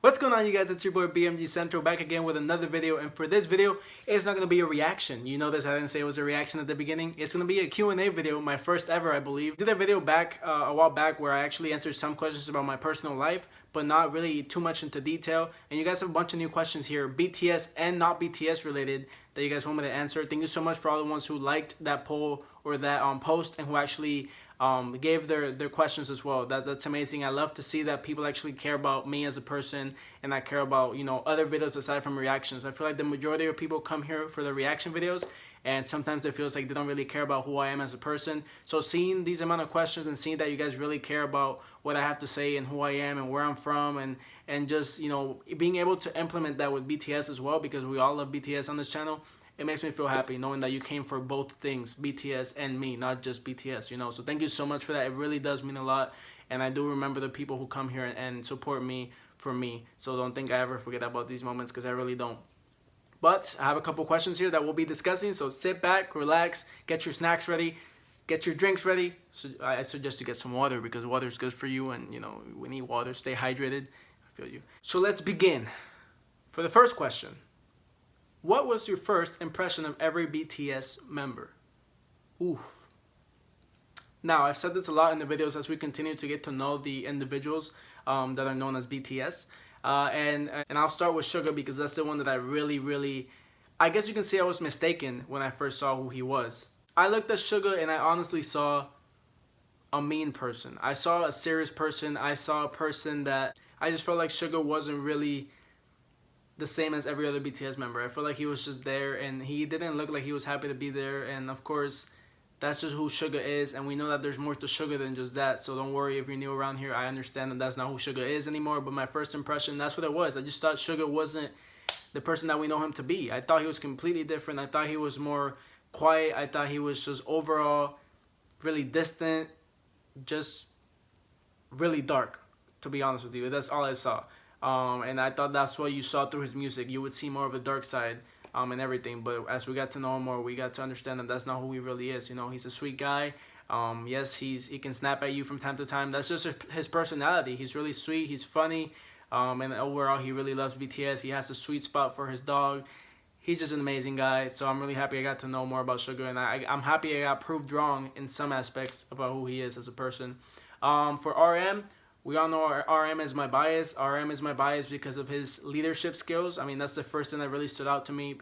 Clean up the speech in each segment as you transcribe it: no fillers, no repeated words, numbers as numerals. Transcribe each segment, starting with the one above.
What's going on, you guys? It's your boy BMG Central back again with another video, and for this video it's not going to be a reaction. You notice I didn't say it was a reaction at the beginning. It's going to be a Q&A video, my first ever, I believe. I did a video back a while back where I actually answered some questions about my personal life, but not really too much into detail, and you guys have a bunch of new questions here, BTS and not BTS related, that you guys want me to answer. Thank you so much for all the ones who liked that poll or that post and who actually gave their questions as well. That's amazing. I love to see that people actually care about me as a person, and I care about, you know, other videos aside from reactions. I feel like the majority of people come here for the reaction videos, and sometimes it feels like they don't really care about who I am as a person. So seeing these amount of questions and seeing that you guys really care about what I have to say and who I am and where I'm from, and just, you know, being able to implement that with BTS as well, because we all love BTS on this channel, it makes me feel happy knowing that you came for both things, BTS and me, not just BTS, you know. So thank you so much for that. It really does mean a lot, and I do remember the people who come here and support me for me. So don't think I ever forget about these moments, because I really don't. But I have a couple questions here that we'll be discussing, so sit back, relax, get your snacks ready, get your drinks ready. So I suggest you get some water, because water is good for you, and, you know, we need water. Stay hydrated. I feel you. So let's begin. For the first question, what was your first impression of every BTS member? Oof. Now, I've said this a lot in the videos as we continue to get to know the individuals that are known as BTS. And I'll start with Suga, because that's the one that I really, I guess you can say I was mistaken when I first saw who he was. I looked at Suga and I honestly saw a mean person. I saw a serious person. I saw a person that I just felt like Suga wasn't really the same as every other BTS member. I feel like he was just there, and he didn't look like he was happy to be there. And of course, that's just who Suga is, and we know that there's more to Suga than just that. So don't worry if you're new around here. I understand that that's not who Suga is anymore, but my first impression, that's what it was. I just thought Suga wasn't the person that we know him to be. I thought he was completely different. I thought he was more quiet. I thought he was just overall really distant, just really dark, to be honest with you. That's all I saw. And I thought that's what you saw through his music. You would see more of a dark side and everything. But as we got to know him more, we got to understand that that's not who he really is. You know, he's a sweet guy. Yes, he can snap at you from time to time. That's just his personality. He's really sweet. He's funny. And overall, he really loves BTS. He has a sweet spot for his dog. He's just an amazing guy. So I'm really happy I got to know more about Suga. And I'm happy I got proved wrong in some aspects about who he is as a person. For RM, we all know RM is my bias. RM is my bias because of his leadership skills. I mean, that's the first thing that really stood out to me.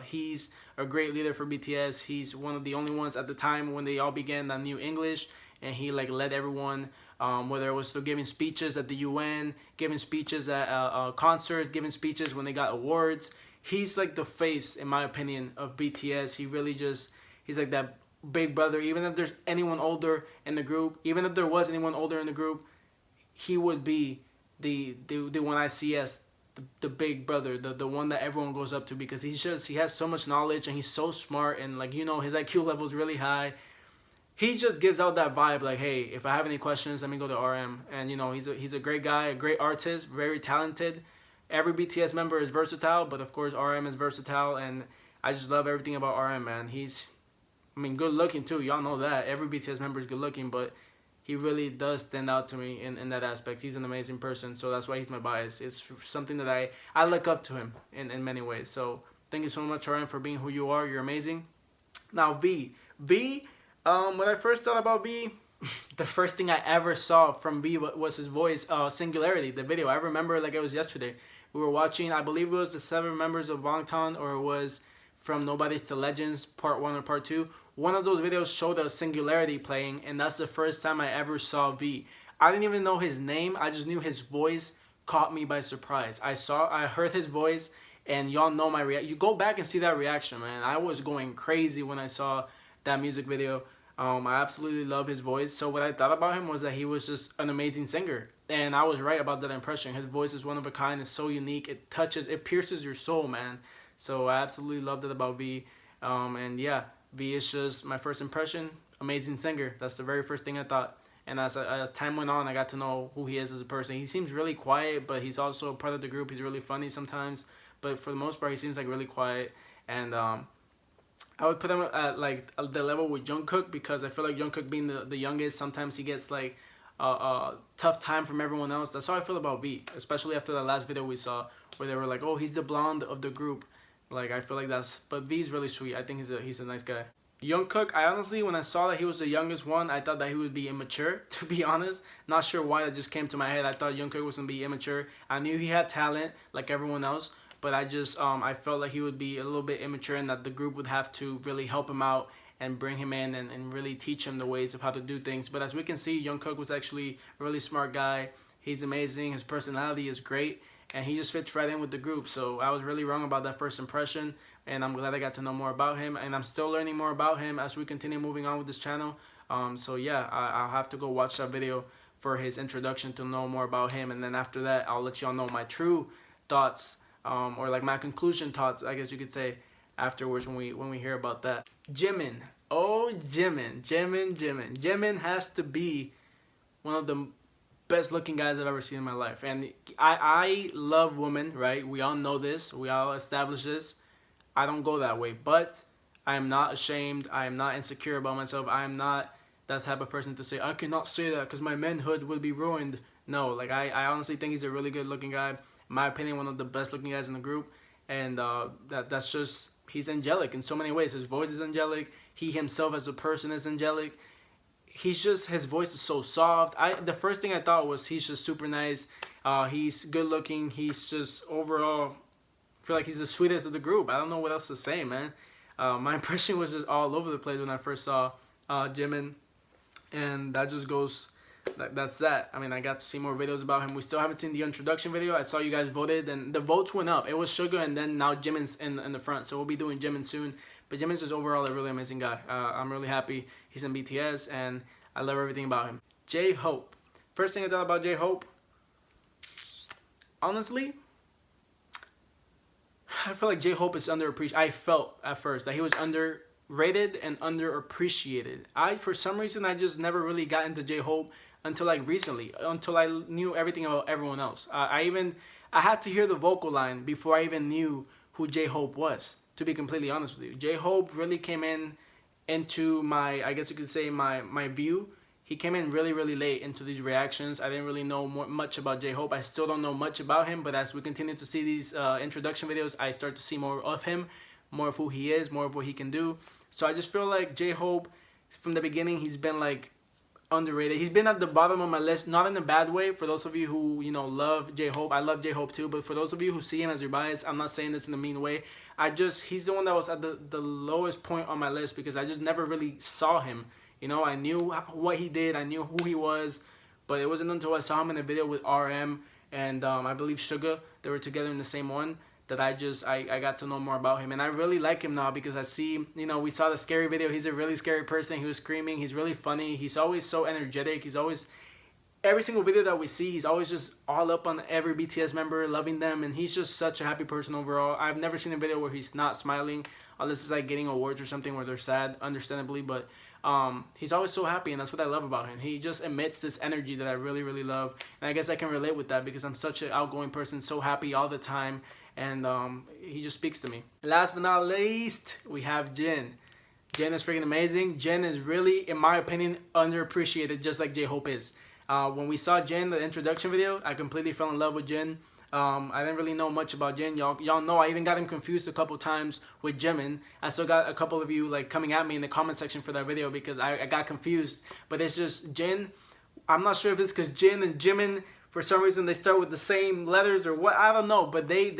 He's a great leader for BTS. He's one of the only ones at the time when they all began that knew English, and he like led everyone, whether it was through giving speeches at the UN, giving speeches at concerts, giving speeches when they got awards. He's like the face, in my opinion, of BTS. He really just, he's like that big brother. Even if there's anyone older in the group, even if there was anyone older in the group, he would be the one I see as the big brother, the one that everyone goes up to, because he has so much knowledge, and he's so smart, and like, you know, his IQ level is really high. He just gives out that vibe like, hey, if I have any questions, let me go to RM. And, you know, he's a great guy, a great artist, very talented. Every BTS member is versatile, but of course RM is versatile, and I just love everything about RM, man. He's, I mean, good looking too. Y'all know that. Every BTS member is good looking, but he really does stand out to me in that aspect. He's an amazing person, so that's why he's my bias. It's something that I look up to him in many ways. So thank you so much, RM, for being who you are. You're amazing. Now, V. When I first thought about V, the first thing I ever saw from V was his voice, Singularity, the video. I remember like it was yesterday. We were watching, I believe it was the 7 members of Bangtan, or it was From Nobodies to Legends, part 1 or part 2. One of those videos showed a Singularity playing, and that's the first time I ever saw V. I didn't even know his name. I just knew his voice caught me by surprise. I heard his voice, and y'all know my reaction. You go back and see that reaction, man. I was going crazy when I saw that music video. I absolutely love his voice. So what I thought about him was that he was just an amazing singer, and I was right about that impression. His voice is one of a kind. It's so unique. It pierces your soul, man. So I absolutely loved it about V. And yeah, V is just my first impression. Amazing singer. That's the very first thing I thought. And as time went on, I got to know who he is as a person. He seems really quiet, but he's also part of the group. He's really funny sometimes, but for the most part, he seems like really quiet. And I would put him at like the level with Jungkook, because I feel like Jungkook being the youngest, sometimes he gets like tough time from everyone else. That's how I feel about V, especially after that last video we saw where they were like, oh, he's the blonde of the group. Like, I feel like but V's really sweet. I think he's a nice guy. Jungkook, I honestly, when I saw that he was the youngest one, I thought that he would be immature, to be honest. Not sure why that just came to my head. I thought Jungkook was going to be immature. I knew he had talent like everyone else, but I just, I felt like he would be a little bit immature and that the group would have to really help him out and bring him in and really teach him the ways of how to do things. But as we can see, Jungkook was actually a really smart guy. He's amazing. His personality is great, and he just fits right in with the group. So I was really wrong about that first impression, and I'm glad I got to know more about him, and I'm still learning more about him as we continue moving on with this channel. So yeah, I'll have to go watch that video for his introduction to know more about him, and then after that, I'll let y'all know my true thoughts, or like my conclusion thoughts, I guess you could say, afterwards when we hear about that. Jimin. Oh, Jimin has to be one of the best looking guys I've ever seen in my life. And I love women, right? We all know this. We all establish this. I don't go that way, but I am not ashamed. I am not insecure about myself. I am not that type of person to say, I cannot say that because my manhood will be ruined. No, like I honestly think he's a really good looking guy. In my opinion, one of the best looking guys in the group. And that's just, he's angelic in so many ways. His voice is angelic. He himself as a person is angelic. He's just, his voice is so soft. The first thing I thought was he's just super nice. He's good looking. He's just overall, I feel like he's the sweetest of the group. I don't know what else to say, man. My impression was just all over the place when I first saw Jimin. And that just goes, that's that. I mean, I got to see more videos about him. We still haven't seen the introduction video. I saw you guys voted, and the votes went up. It was Suga, and then now Jimin's in the front. So we'll be doing Jimin soon. But Jimin's just overall a really amazing guy. I'm really happy he's in BTS, and I love everything about him. J-Hope. First thing I thought about J-Hope, honestly, I feel like J-Hope is underappreciated. I felt at first that he was underrated and underappreciated. For some reason, I just never really got into J-Hope until like recently, until I knew everything about everyone else. I had to hear the vocal line before I even knew who J-Hope was, to be completely honest with you. J-Hope really came into my, I guess you could say, my view. He came in really, really late into these reactions. I didn't really know much about J-Hope. I still don't know much about him, but as we continue to see these introduction videos, I start to see more of him, more of who he is, more of what he can do. So I just feel like J-Hope, from the beginning, he's been like underrated. He's been at the bottom of my list, not in a bad way. For those of you who, you know, love J-Hope, I love J-Hope too, but for those of you who see him as your bias, I'm not saying this in a mean way. He's the one that was at the lowest point on my list because I just never really saw him. You know, I knew what he did, I knew who he was, but it wasn't until I saw him in a video with RM and I believe Suga, they were together in the same one, that I got to know more about him. And I really like him now because I see, you know, we saw the scary video. He's a really scary person. He was screaming. He's really funny. He's always so energetic. He's always, every single video that we see, he's always just all up on every BTS member, loving them. And he's just such a happy person overall. I've never seen a video where he's not smiling, unless it's like getting awards or something where they're sad, understandably. But he's always so happy, and that's what I love about him. He just emits this energy that I really, really love. And I guess I can relate with that because I'm such an outgoing person, so happy all the time. And he just speaks to me. Last but not least, we have Jin. Jin is freaking amazing. Jin is really, in my opinion, underappreciated, just like J-Hope is. When we saw Jin, the introduction video, I completely fell in love with Jin. I didn't really know much about Jin. Y'all know I even got him confused a couple times with Jimin. I still got a couple of you like coming at me in the comment section for that video because I got confused. But it's just Jin. I'm not sure if it's because Jin and Jimin, for some reason, they start with the same letters or what, I don't know, but they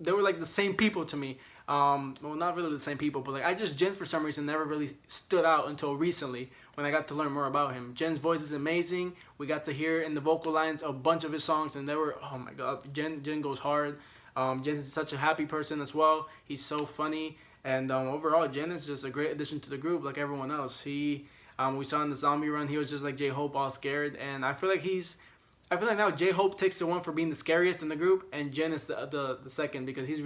were like the same people to me. Well, not really the same people, but like Jin for some reason never really stood out until recently when I got to learn more about him. Jin's voice is amazing. We got to hear in the vocal lines a bunch of his songs, and they were, oh my god, Jin goes hard. Jin is such a happy person as well. He's so funny, and overall, Jin is just a great addition to the group like everyone else. We saw in the zombie run, he was just like J-Hope, all scared, and I feel like now J-Hope takes the one for being the scariest in the group, and Jin is the second because he was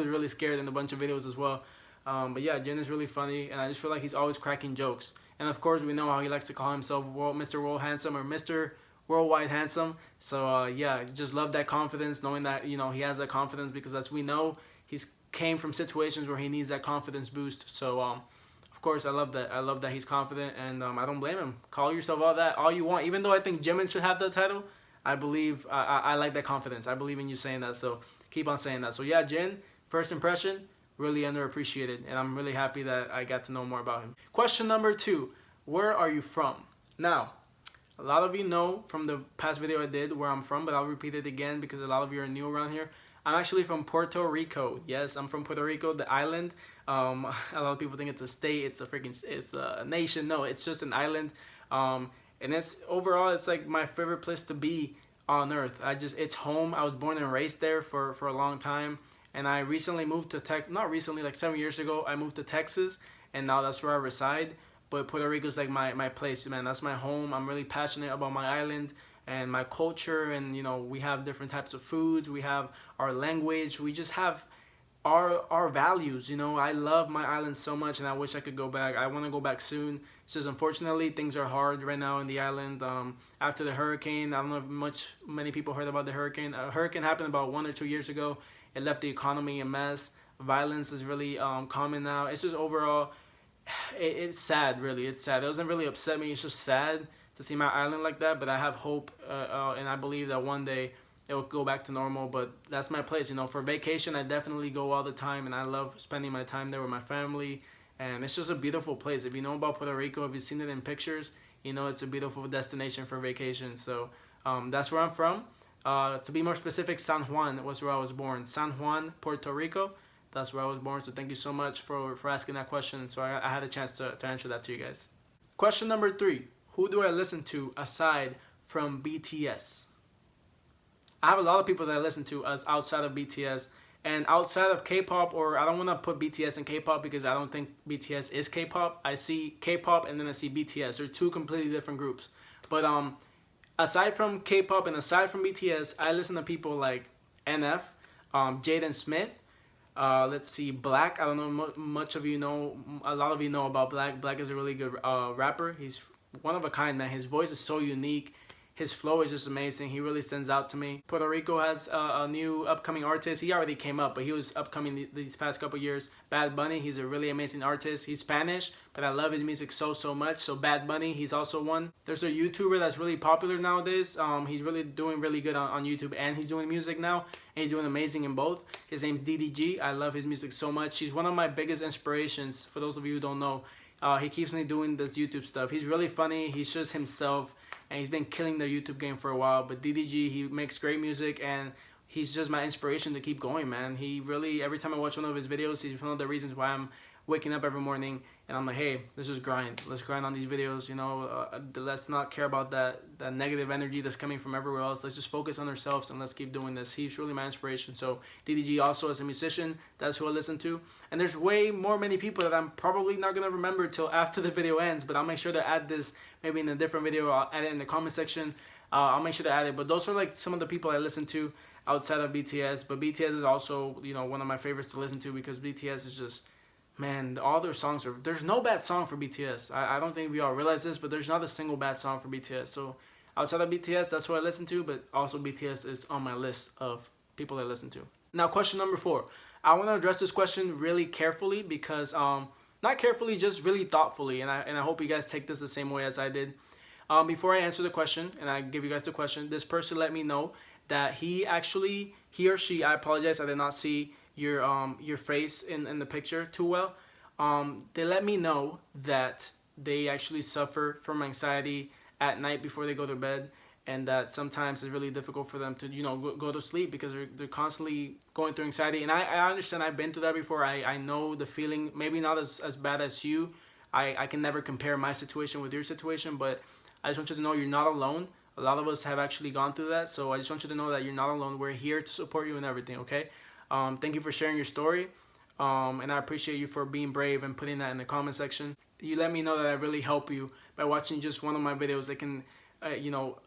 really scared in a bunch of videos as well. But yeah, Jin is really funny, and I just feel like he's always cracking jokes. And of course, we know how he likes to call himself Mr. World Handsome or Mr. Worldwide Handsome. So yeah, just love that confidence, knowing that, you know, he has that confidence because as we know, he's came from situations where he needs that confidence boost. So of course, I love that. I love that he's confident, and I don't blame him. Call yourself all you want. Even though I think Jimin should have that title, I believe I like that confidence. I believe in you saying that. So keep on saying that. So yeah, Jin, first impression, really underappreciated, and I'm really happy that I got to know more about him. Question number 2: where are you from? Now, a lot of you know from the past video I did where I'm from, but I'll repeat it again because a lot of you are new around here. I'm actually from Puerto Rico. Yes, I'm from Puerto Rico, the island. A lot of people think it's a state, it's a nation. No, it's just an island. And it's overall, it's like my favorite place to be on earth. It's home. I was born and raised there for a long time. And I recently moved to not recently, like 7 years ago, I moved to Texas, and now that's where I reside. But Puerto Rico is like my place, man. That's my home. I'm really passionate about my island and my culture, and you know, we have different types of foods, we have our language, we just have our values. You know, I love my island so much, and I wish I could go back. I want to go back soon. It's just unfortunately things are hard right now in the island. After the hurricane, I don't know if many people heard about the hurricane. A hurricane happened about 1 or 2 years ago. It left the economy a mess. Violence is really common now. It's just overall, it's sad, really. It's sad. It doesn't really upset me. It's just sad to see my island like that, but I have hope, and I believe that one day it will go back to normal. But that's my place, you know. For vacation, I definitely go all the time, and I love spending my time there with my family, and it's just a beautiful place. If you know about Puerto Rico, if you've seen it in pictures, you know it's a beautiful destination for vacation. So that's where I'm from. To be more specific, San Juan was where I was born. San Juan, Puerto Rico. That's where I was born. So thank you so much for asking that question. So I had a chance to answer that to you guys. Question number 3. Who do I listen to aside from BTS? I have a lot of people that I listen to as outside of BTS. And outside of K-pop, or I don't want to put BTS in K-pop because I don't think BTS is K-pop. I see K-pop and then I see BTS. They're two completely different groups. But aside from K-pop and aside from BTS, I listen to people like NF, Jaden Smith, let's see, Black. I don't know much of you know, a lot of you know about Black. Black is a really good rapper. He's one of a kind, man. His voice is so unique. His flow is just amazing. He really stands out to me. Puerto Rico has a new upcoming artist. He already came up, but he was upcoming these past couple years. Bad Bunny, he's a really amazing artist. He's Spanish, but I love his music so much. So Bad Bunny, he's also one. There's a YouTuber that's really popular nowadays. He's really doing really good on YouTube, and he's doing music now, and he's doing amazing in both. His name's DDG. I love his music so much. He's one of my biggest inspirations, for those of you who don't know. He keeps me doing this YouTube stuff. He's really funny. He's just himself, and he's been killing the YouTube game for a while. But DDG, he makes great music, and he's just my inspiration to keep going, man. He really, every time I watch one of his videos, he's one of the reasons why I'm waking up every morning and I'm like, hey, let's just grind. Let's grind on these videos, you know. Let's not care about that negative energy that's coming from everywhere else. Let's just focus on ourselves and let's keep doing this. He's really my inspiration. So DDG also as a musician, that's who I listen to. And there's many people that I'm probably not going to remember till after the video ends, but I'll make sure to add this maybe in a different video. I'll add it in the comment section. I'll make sure to add it. But those are like some of the people I listen to outside of BTS. But BTS is also, you know, one of my favorites to listen to because BTS is just, man, all their songs are, there's no bad song for BTS. I don't think we all realize this, but there's not a single bad song for BTS. So outside of BTS, that's what I listen to, but also BTS is on my list of people I listen to. Now, question number 4. I want to address this question really carefully because, not carefully, just really thoughtfully, and I hope you guys take this the same way as I did. Before I answer the question, and I give you guys the question, this person let me know that he or she, I apologize, I did not see your face in the picture too well. They let me know that they actually suffer from anxiety at night before they go to bed, and that sometimes it's really difficult for them to, you know, go to sleep because they're constantly going through anxiety. And I understand, I've been through that before. I know the feeling, maybe not as bad as you. I can never compare my situation with your situation, but I just want you to know you're not alone. A lot of us have actually gone through that, so I just want you to know that you're not alone. We're here to support you and everything, okay? Thank you for sharing your story, and I appreciate you for being brave and putting that in the comment section. You let me know that I really help you by watching just one of my videos that can, you know,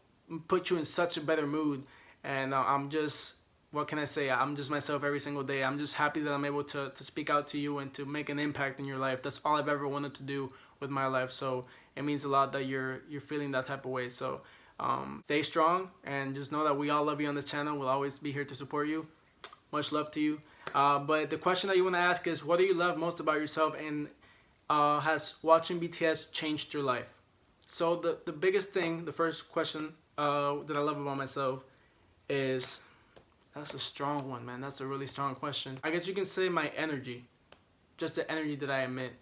put you in such a better mood. And I'm just, what can I say? I'm just myself every single day. I'm just happy that I'm able to speak out to you and to make an impact in your life. That's all I've ever wanted to do with my life. So it means a lot that you're feeling that type of way. So stay strong and just know that we all love you on this channel. We'll always be here to support you. Much love to you. But the question that you want to ask is, what do you love most about yourself? And Has watching BTS changed your life? So the biggest thing, the first question that I love about myself is, that's a strong one, man. That's a really strong question. I guess you can say my energy, just the energy that I emit,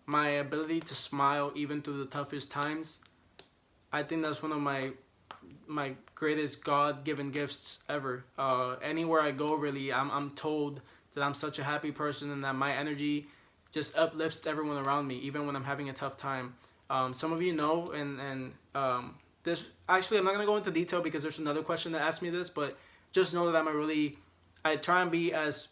my ability to smile even through the toughest times. I think that's one of my greatest God-given gifts ever. Anywhere I go, really, I'm told that I'm such a happy person and that my energy just uplifts everyone around me, even when I'm having a tough time. Some of you know, and this, actually, I'm not gonna go into detail because there's another question that asked me this, but just know that I try and be as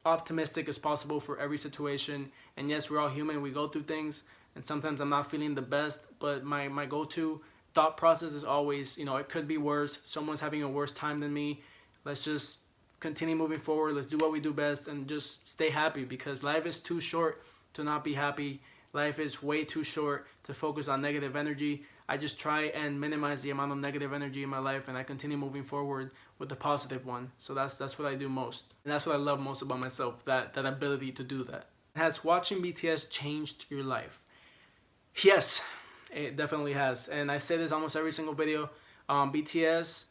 optimistic as possible for every situation. And yes, we're all human, we go through things, and sometimes I'm not feeling the best, but my go-to thought process is always, it could be worse. Someone's having a worse time than me. Let's just continue moving forward. Let's do what we do best and just stay happy, because life is too short to not be happy. Life is way too short to focus on negative energy. I just try and minimize the amount of negative energy in my life, and I continue moving forward with the positive one. So that's what I do most. And that's what I love most about myself, that ability to do that. Has watching BTS changed your life? Yes, it definitely has. And I say this almost every single video. BTS,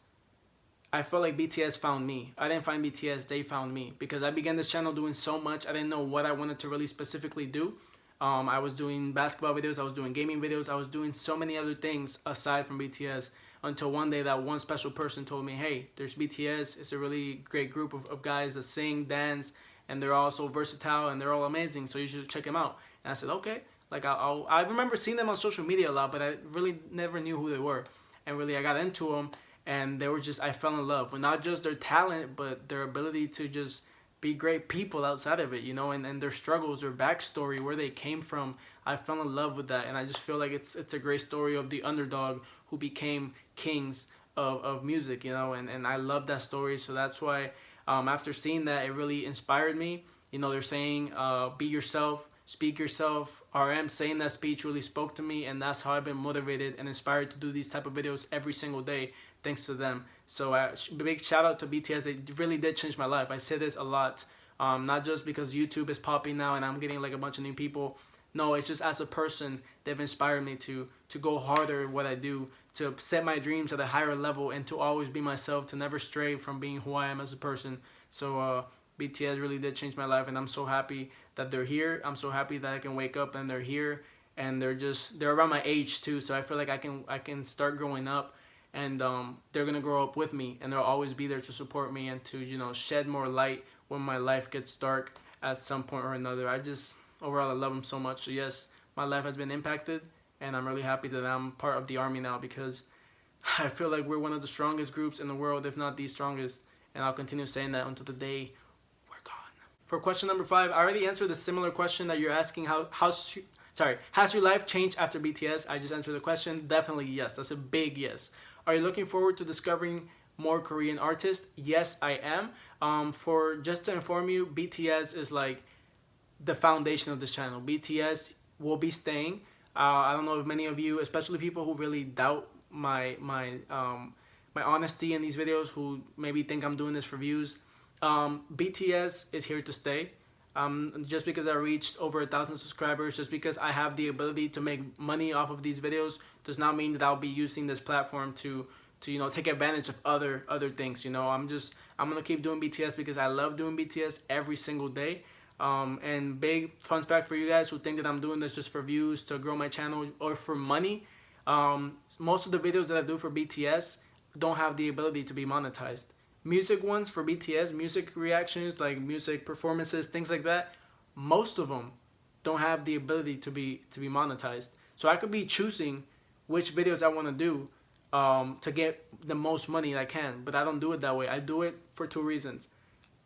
I felt like BTS found me. I didn't find BTS, they found me. Because I began this channel doing so much, I didn't know what I wanted to really specifically do. I was doing basketball videos, I was doing gaming videos, I was doing so many other things aside from BTS, until one day that one special person told me, hey, there's BTS, it's a really great group of guys that sing, dance, and they're all so versatile and they're all amazing, so you should check them out. And I said, okay. Like, I remember seeing them on social media a lot, but I really never knew who they were. And really, I got into them, and they were just, I fell in love with not just their talent, but their ability to just be great people outside of it, and their struggles, their backstory, where they came from. I fell in love with that, and I just feel like it's a great story of the underdog who became kings of music, and I love that story. So that's why after seeing that, it really inspired me. They're saying, be yourself, speak yourself. RM saying that speech really spoke to me, and that's how I've been motivated and inspired to do these type of videos every single day, thanks to them. So big shout out to BTS. They really did change my life. I say this a lot, not just because YouTube is popping now and I'm getting like a bunch of new people. No, it's just as a person, they've inspired me to go harder in what I do, to set my dreams at a higher level, and to always be myself, to never stray from being who I am as a person. So BTS really did change my life, and I'm so happy that they're here. I'm so happy that I can wake up and they're here, and they're around my age too. So I feel like I can start growing up, and they're gonna grow up with me, and they'll always be there to support me and to shed more light when my life gets dark at some point or another. Overall, I love them so much. So yes, my life has been impacted, and I'm really happy that I'm part of the army now, because I feel like we're one of the strongest groups in the world, if not the strongest, and I'll continue saying that until the day we're gone. For question number 5, I already answered a similar question that you're asking. Has your life changed after BTS? I just answered the question. Definitely yes. That's a big yes. Are you looking forward to discovering more Korean artists? Yes, I am. Just to inform you, BTS is like the foundation of this channel. BTS will be staying. I don't know if many of you, especially people who really doubt my honesty in these videos, who maybe think I'm doing this for views. BTS is here to stay. Just because I reached over 1,000 subscribers, just because I have the ability to make money off of these videos, does not mean that I'll be using this platform to take advantage of other things. I'm gonna keep doing BTS because I love doing BTS every single day. And big fun fact for you guys who think that I'm doing this just for views, to grow my channel, or for money, most of the videos that I do for BTS don't have the ability to be monetized. Music ones for BTS, music reactions, like music performances, things like that, most of them don't have the ability to be monetized. So I could be choosing which videos I want to do to get the most money I can, but I don't do it that way. I do it for 2 reasons.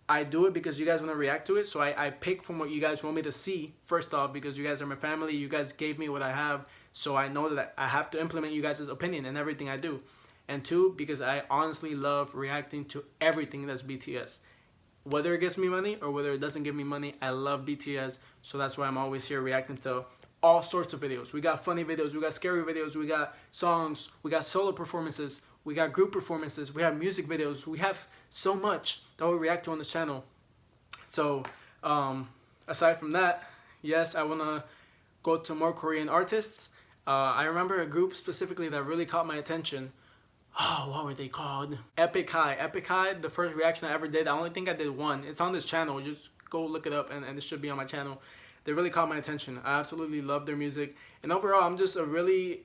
I do it because you guys want to react to it, so I pick from what you guys want me to see, first off, because you guys are my family, you guys gave me what I have, so I know that I have to implement you guys' opinion in everything I do. And 2, because I honestly love reacting to everything that's BTS. Whether it gets me money or whether it doesn't give me money, I love BTS, so that's why I'm always here reacting to all sorts of videos. We got funny videos, we got scary videos, we got songs, we got solo performances, we got group performances, we have music videos, we have so much that we react to on this channel. So aside from that, yes, I want to go to more Korean artists. I remember a group specifically that really caught my attention. Oh, what were they called? Epic High. Epic High, the first reaction I ever did, I only think I did one. It's on this channel. Just go look it up, and it should be on my channel. They really caught my attention. I absolutely love their music. And overall, I'm just a really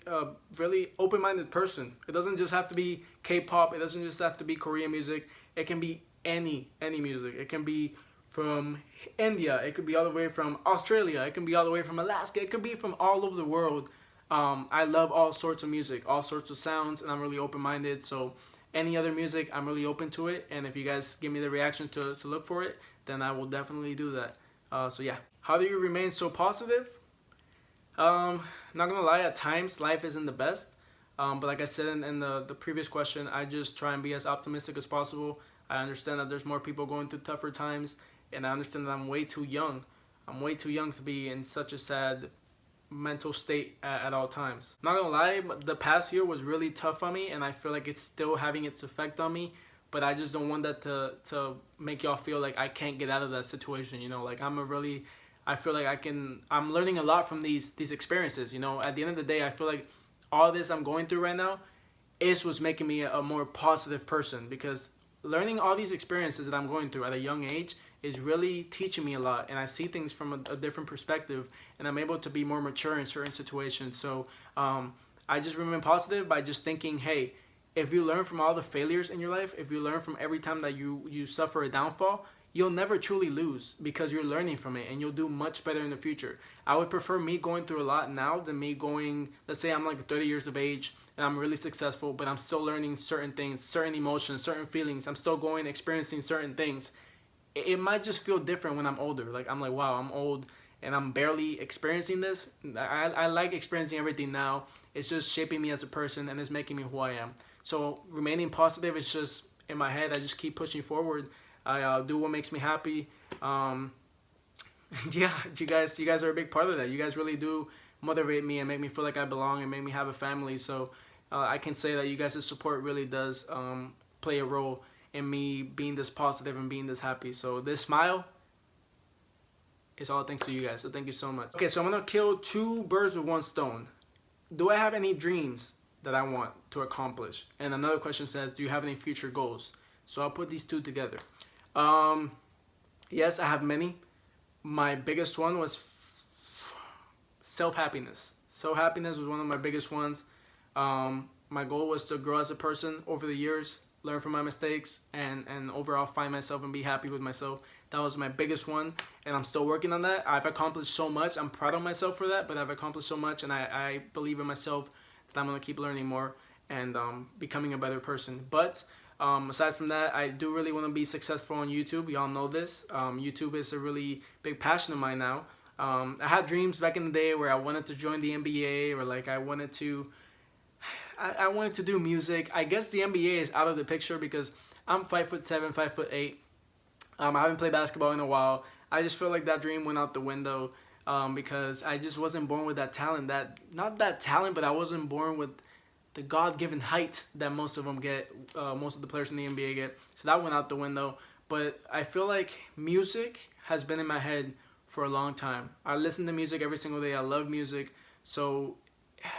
open-minded person. It doesn't just have to be K-pop. It doesn't just have to be Korean music. It can be any music. It can be from India. It could be all the way from Australia. It can be all the way from Alaska. It could be from all over the world. I love all sorts of music, all sorts of sounds, and I'm really open-minded. So any other music, I'm really open to it. And if you guys give me the reaction to look for it, then I will definitely do that. So yeah. How do you remain so positive? Not gonna lie, at times life isn't the best. But like I said in the previous question, I just try and be as optimistic as possible. I understand that there's more people going through tougher times, and I understand that I'm way too young. I'm way too young to be in such a sad mental state at all times. Not gonna lie, but the past year was really tough on me, and I feel like it's still having its effect on me. But I just don't want that to make y'all feel like I can't get out of that situation. You know, like I feel like I'm learning a lot from these experiences. You know, at the end of the day, I feel like all this I'm going through right now is what's making me a more positive person, because learning all these experiences that I'm going through at a young age is really teaching me a lot, and I see things from a different perspective, and I'm able to be more mature in certain situations. So I just remain positive by just thinking, hey, if you learn from all the failures in your life, if you learn from every time that you suffer a downfall, you'll never truly lose, because you're learning from it, and you'll do much better in the future. I would prefer me going through a lot now than me going, let's say I'm like 30 years of age and I'm really successful, but I'm still learning certain things, certain emotions, certain feelings. I'm still experiencing certain things. It might just feel different when I'm older. Like, I'm like, wow, I'm old and I'm barely experiencing this. I like experiencing everything now. It's just shaping me as a person, and it's making me who I am. So remaining positive is just in my head. I just keep pushing forward. I do what makes me happy. And yeah, you guys are a big part of that. You guys really do motivate me and make me feel like I belong and make me have a family. So I can say that you guys' support really does play a role in me being this positive and being this happy. So this smile is all thanks to you guys. So thank you so much. Okay, so I'm gonna kill 2 birds with 1 stone. Do I have any dreams that I want to accomplish? And another question says, do you have any future goals? So I'll put these 2 together. Yes, I have many. My biggest one was self-happiness. Self-happiness was one of my biggest ones. My goal was to grow as a person over the years, learn from my mistakes, and overall find myself and be happy with myself. That was my biggest one, and I'm still working on that. I've accomplished so much. I'm proud of myself for that, but I've accomplished so much, and I believe in myself that I'm going to keep learning more and becoming a better person. But aside from that, I do really want to be successful on YouTube. Y'all know this. YouTube is a really big passion of mine now. I had dreams back in the day where I wanted to join the NBA, or like I wanted to do music. I guess the NBA is out of the picture because I'm 5'7", 5'8". I haven't played basketball in a while. I just feel like that dream went out the window because I just wasn't born with that talent. Not that talent, but I wasn't born with the God-given height that most of them get, most of the players in the NBA get. So that went out the window. But I feel like music has been in my head for a long time. I listen to music every single day. I love music. So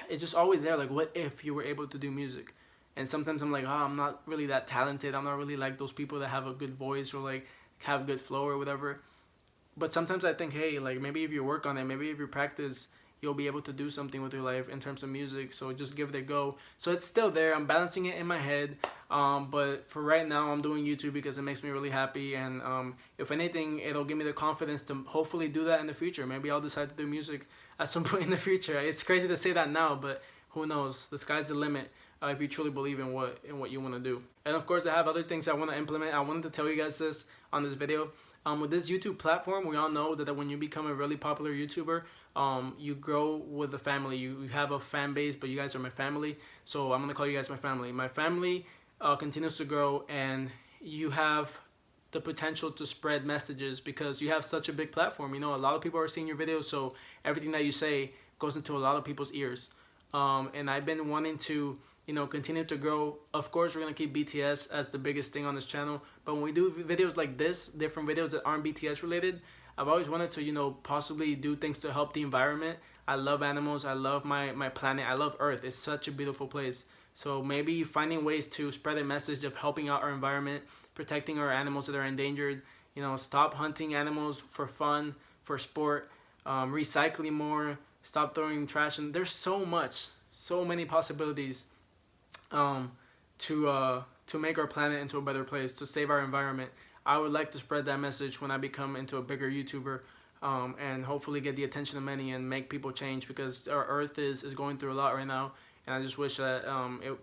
it's just always there. Like, what if you were able to do music? And sometimes I'm like, oh, I'm not really that talented. I'm not really like those people that have a good voice or like have good flow or whatever. But sometimes I think, hey, like maybe if you work on it, maybe if you practice, you'll be able to do something with your life in terms of music. So just give it a go. So it's still there. I'm balancing it in my head. But for right now, I'm doing YouTube because it makes me really happy. And if anything, it'll give me the confidence to hopefully do that in the future. Maybe I'll decide to do music at some point in the future. It's crazy to say that now, but who knows? The sky's the limit if you truly believe in what you want to do. And of course, I have other things I want to implement. I wanted to tell you guys this on this video. With this YouTube platform, we all know that when you become a really popular YouTuber, you grow with the family. You have a fan base, but you guys are my family. So I'm going to call you guys my family. My family continues to grow, and you have the potential to spread messages because you have such a big platform. You know, a lot of people are seeing your videos, so everything that you say goes into a lot of people's ears. And I've been wanting to, you know, continue to grow. Of course, we're going to keep BTS as the biggest thing on this channel. But when we do videos like this, different videos that aren't BTS related, I've always wanted to, you know, possibly do things to help the environment. I love animals. I love my planet. I love Earth. It's such a beautiful place. So maybe finding ways to spread a message of helping out our environment, protecting our animals that are endangered. You know, stop hunting animals for fun, for sport, recycling more, stop throwing trash. And there's so many possibilities to make our planet into a better place, to save our environment. I would like to spread that message when I become into a bigger YouTuber, and hopefully get the attention of many and make people change, because our Earth is going through a lot right now, and I just wish that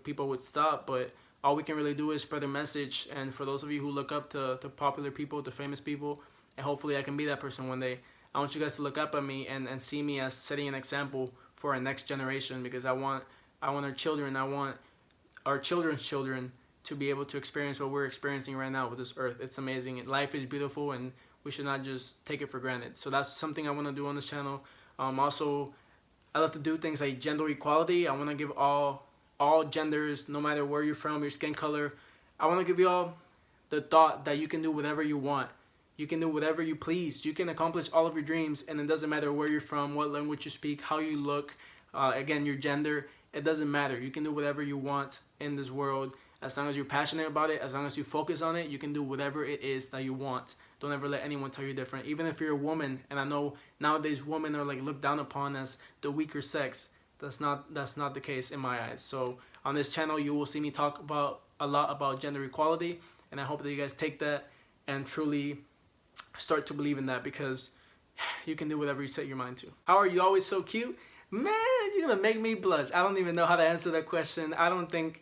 people would stop. But all we can really do is spread a message. And for those of you who look up to popular people, to famous people, and hopefully I can be that person one day, I want you guys to look up at me and see me as setting an example for our next generation, because I want our children, I want our children's children to be able to experience what we're experiencing right now with this Earth. It's amazing. Life is beautiful, and we should not just take it for granted. So that's something I want to do on this channel. Also, I love to do things like gender equality. I want to give all genders, no matter where you're from, your skin color, I want to give you all the thought that you can do whatever you want. You can do whatever you please. You can accomplish all of your dreams, and it doesn't matter where you're from, what language you speak, how you look, again, your gender. It doesn't matter. You can do whatever you want in this world. As long as you're passionate about it, as long as you focus on it, you can do whatever it is that you want. Don't ever let anyone tell you different. Even if you're a woman, and I know nowadays women are like looked down upon as the weaker sex. That's not the case in my eyes. So on this channel, you will see me talk a lot about gender equality, and I hope that you guys take that and truly start to believe in that, because you can do whatever you set your mind to. How are you always so cute? Man, you're gonna make me blush. I don't even know how to answer that question. I don't think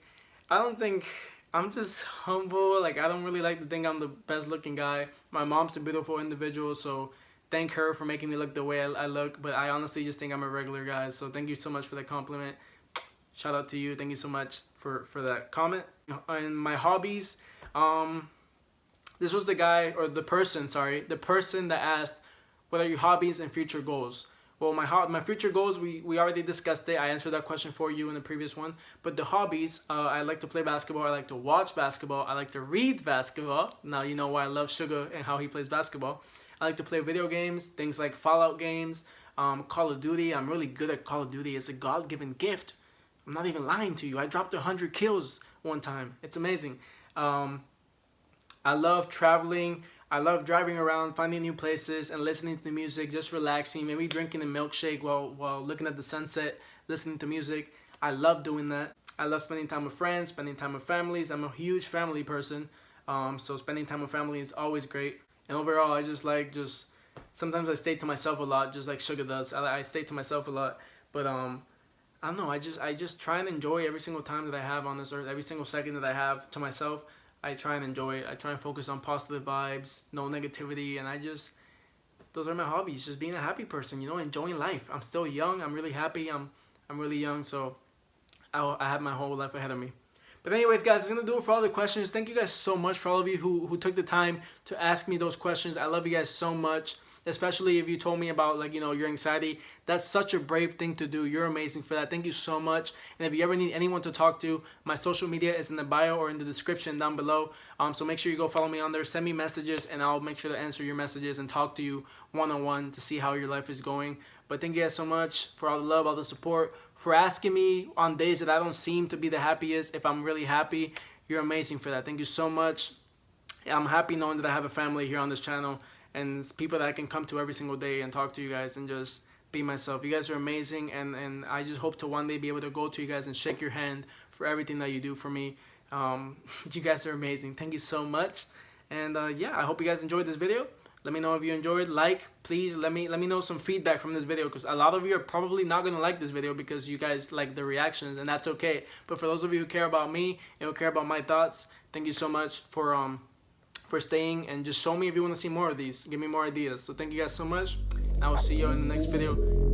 I'm just humble. Like, I don't really like to think I'm the best looking guy. My mom's a beautiful individual, so thank her for making me look the way I look. But I honestly just think I'm a regular guy. So thank you so much for that compliment. Shout out to you. Thank you so much for that comment. And my hobbies, this was the guy, or the person that asked, what are your hobbies and future goals? Well, my future goals, we already discussed it. I answered that question for you in the previous one. But the hobbies, I like to play basketball. I like to watch basketball. I like to read basketball. Now you know why I love Sugar and how he plays basketball. I like to play video games, things like Fallout games, Call of Duty. I'm really good at Call of Duty. It's a God-given gift. I'm not even lying to you. I dropped 100 kills one time. It's amazing. I love traveling. I love driving around, finding new places, and listening to the music, just relaxing, maybe drinking a milkshake while looking at the sunset, listening to music. I love doing that. I love spending time with friends, spending time with families. I'm a huge family person, so spending time with family is always great. And overall, I just sometimes I stay to myself a lot, just like Sugar does. I stay to myself a lot, but I don't know, I just try and enjoy every single time that I have on this earth, every single second that I have to myself. I try and enjoy it. I try and focus on positive vibes, no negativity, and those are my hobbies, just being a happy person, you know, enjoying life. I'm still young. I'm really happy. I'm really young, so I have my whole life ahead of me. But anyways, guys, that's going to do it for all the questions. Thank you guys so much for all of you who took the time to ask me those questions. I love you guys so much. Especially if you told me about, like, you know, your anxiety. That's such a brave thing to do. You're amazing for that. Thank you so much. And if you ever need anyone to talk to, my social media is in the bio or in the description down below. So make sure you go follow me on there. Send me messages, and I'll make sure to answer your messages and talk to you one-on-one to see how your life is going. But thank you guys so much for all the love, all the support, for asking me on days that I don't seem to be the happiest. If I'm really happy, you're amazing for that. Thank you so much. I'm happy knowing that I have a family here on this channel, and it's people that I can come to every single day and talk to you guys and just be myself. You guys are amazing, and I just hope to one day be able to go to you guys and shake your hand for everything that you do for me. You guys are amazing. Thank you so much. And yeah, I hope you guys enjoyed this video. Let me know if you enjoyed. Please let me know some feedback from this video, because a lot of you are probably not gonna like this video because you guys like the reactions, and that's okay. But for those of you who care about me and who care about my thoughts, thank you so much for staying, and just show me if you want to see more of these. Give me more ideas. So thank you guys so much. I will see you in the next video.